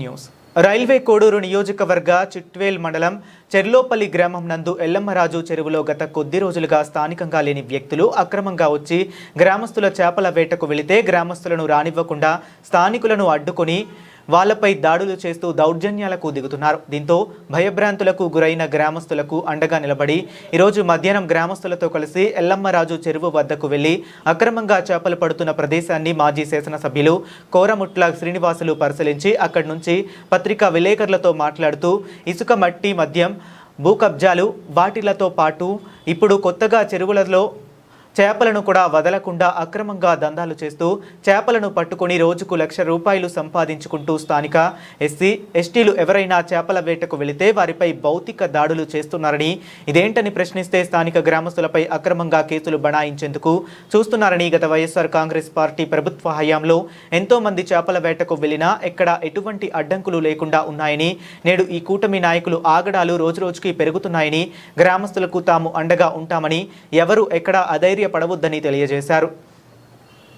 News railway Koduru నియోజకవర్గ చిట్వేల్ మండలం చెర్లోపల్లి గ్రామం నందు ఎల్లమ్మరాజు చెరువులో గత కొద్ది రోజులుగా స్థానికంగా లేని వ్యక్తులు అక్రమంగా వచ్చి గ్రామస్తుల చేపల వేటకు వెళితే గ్రామస్తులను రానివ్వకుండా స్థానికులను అడ్డుకొని వాళ్లపై దాడులు చేస్తూ దౌర్జన్యాలకు దిగుతున్నారు. దీంతో భయభ్రాంతులకు గురైన గ్రామస్తులకు అండగా నిలబడి ఈరోజు మధ్యాహ్నం గ్రామస్తులతో కలిసి ఎల్లమ్మరాజు చెరువు వద్దకు వెళ్లి అక్రమంగా చేపలు పడుతున్న ప్రదేశాన్ని మాజీ శాసనసభ్యులు కోరముట్ల శ్రీనివాసులు పరిశీలించి అక్కడి నుంచి పత్రికా విలేకరులతో మాట్లాడుతూ ఇసుక మట్టి మద్యం భూ కబ్జాలు వాటిలతో పాటు ఇప్పుడు కొత్తగా చెరువులలో చేపలను కూడా వదలకుండా అక్రమంగా దందాలు చేస్తూ చేపలను పట్టుకొని రోజుకు ₹1,00,000 సంపాదించుకుంటూ స్థానిక ఎస్సీ ఎస్టీలు ఎవరైనా చేపల వేటకు వెళితే వారిపై భౌతిక దాడులు చేస్తున్నారని, ఇదేంటని ప్రశ్నిస్తే స్థానిక గ్రామస్తులపై అక్రమంగా కేసులు బనాయించేందుకు చూస్తున్నారని, గత వైఎస్ఆర్ కాంగ్రెస్ పార్టీ ప్రభుత్వ హయాంలో ఎంతో మంది చేపల వేటకు వెళ్లినా ఎక్కడ ఎటువంటి అడ్డంకులు లేకుండా ఉన్నాయని, నేడు ఈ కూటమి నాయకులు ఆగడాలు రోజురోజుకి పెరుగుతున్నాయని, గ్రామస్తులకు తాము అండగా ఉంటామని, ఎవరు ఎక్కడ అధైర్య పడవద్దని తెలియజేశారు.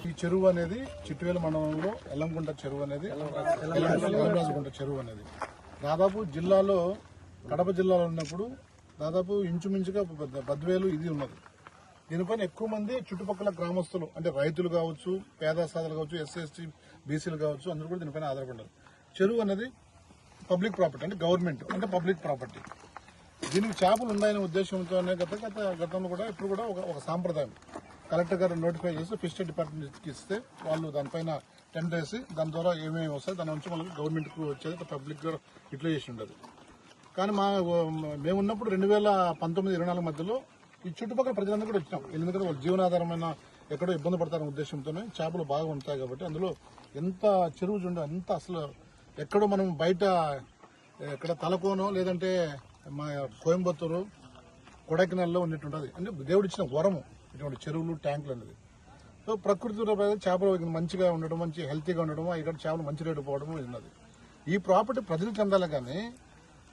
ఈ చెరువు అనేది చిట్వేలు మండలంలో ఎల్లంగుంట చెరువు అనేది ఎల్లంరాజుగుంట చెరువు అనేది దాదాపు జిల్లాలో కడప జిల్లాలో ఉన్నప్పుడు దాదాపు ఇంచుమించుగా బద్వేలు ఇది ఉన్నది. దీనిపైన ఎక్కువ మంది చుట్టుపక్కల గ్రామస్తులు అంటే రైతులు కావచ్చు, పేద సాధలు కావచ్చు, ఎస్సీ ఎస్టీ బీసీలు కావచ్చు, అందరూ కూడా దీనిపైన ఆధారపడ్డారు. చెరువు అనేది పబ్లిక్ ప్రాపర్టీ అంటే గవర్నమెంట్ అంటే పబ్లిక్ ప్రాపర్టీ. దీనికి చేపలు ఉన్నాయనే ఉద్దేశంతోనే గతంలో కూడా ఇప్పుడు కూడా ఒక సాంప్రదాయం కలెక్టర్ గారు నోటిఫై చేసి ఫిషరీ డిపార్ట్మెంట్కి ఇస్తే వాళ్ళు దానిపైన టెండర్ వేసి దాని ద్వారా ఏమేమి వస్తాయి దాని నుంచి మనకి గవర్నమెంట్కి వచ్చేది పబ్లిక్ గా ఇట్లా చేసి ఉండదు. కానీ మేమున్నప్పుడు 2019-24 మధ్యలో ఈ చుట్టుపక్కల ప్రజలందరూ కూడా వచ్చినాం. ఎందుకంటే వాళ్ళు జీవనాధారమైన ఎక్కడో ఇబ్బంది పడతారనే ఉద్దేశంతోనే చేపలు బాగా ఉంటాయి కాబట్టి అందులో ఎంత చెరువు చూడండి, అంత అసలు ఎక్కడో మనం బయట ఎక్కడ తలకోనో లేదంటే మా కోయంబత్తూరు కొడైకెనాల్లో ఉన్నట్టుంటుంది. అంటే దేవుడిచ్చిన వరము ఇటువంటి చెరువులు ట్యాంకులు అనేది. సో ప్రకృతిలో చేపలు మంచిగా ఉండడం, మంచి హెల్తీగా ఉండడం, ఇక్కడ చేపలు మంచి రేటు పోవడం ఉన్నది. ఈ ప్రాపర్టీ ప్రజలకు చెందాలి కానీ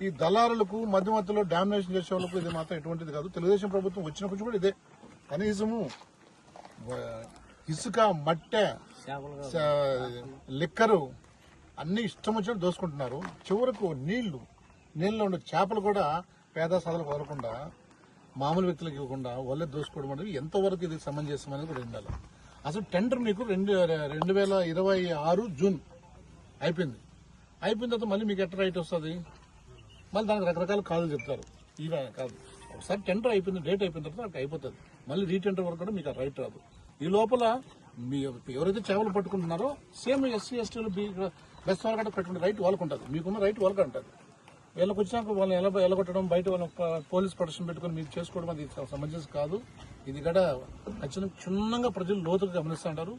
ఈ దళారులకు మధ్యమధ్యలో డామినేషన్ చేసే వాళ్ళకు ఇది మాత్రం ఎటువంటిది కాదు. తెలుగుదేశం ప్రభుత్వం వచ్చినప్పుడు కూడా ఇదే కనీసము ఇసుక మట్టె లిక్కరు అన్ని ఇష్టం వచ్చినట్టు దోసుకుంటున్నారు. చివరకు నీళ్ళలో ఉండే చేపలు కూడా పేద సాధలకు వదలకుండా మామూలు వ్యక్తులకు ఇవ్వకుండా వాళ్ళే దోసుకోవడం అనేది ఎంతవరకు ఇది సమంజసం అనేది కూడా ఉండాలి. అసలు టెండర్ మీకు 2026 జూన్ అయిపోయింది. అయిపోయిన తర్వాత మళ్ళీ మీకు ఎట్లా రైట్ వస్తుంది? మళ్ళీ దానికి రకరకాల కాదులు చెప్తారు. ఇవే కాదు, ఒకసారి టెండర్ అయిపోయింది, డేట్ అయిపోయిన తర్వాత అక్కడ అయిపోతుంది. మళ్ళీ రీటెండర్ వరకు కూడా మీకు ఆ రైట్ రాదు. ఈ లోపల మీ ఎవరైతే చేపలు పట్టుకుంటున్నారో సేమ్ ఎస్సీ ఎస్టీలు బెస్ట్ వాళ్ళకంటే పెట్టుకునే రైట్ వాళ్ళకు ఉంటుంది, మీకున్న రైట్ వాళ్ళకి ఉంటుంది. వీళ్ళకి వచ్చినాక వాళ్ళని ఎలగొట్టడం, బయట వాళ్ళ పోలీస్ ప్రొటెక్షన్ పెట్టుకుని మీరు చేసుకోవడం అది సమంజసం కాదు. ఇది కూడా ఖచ్చితంగా క్షుణ్ణంగా ప్రజలు లోతుగా గమనిస్తూ ఉంటారు.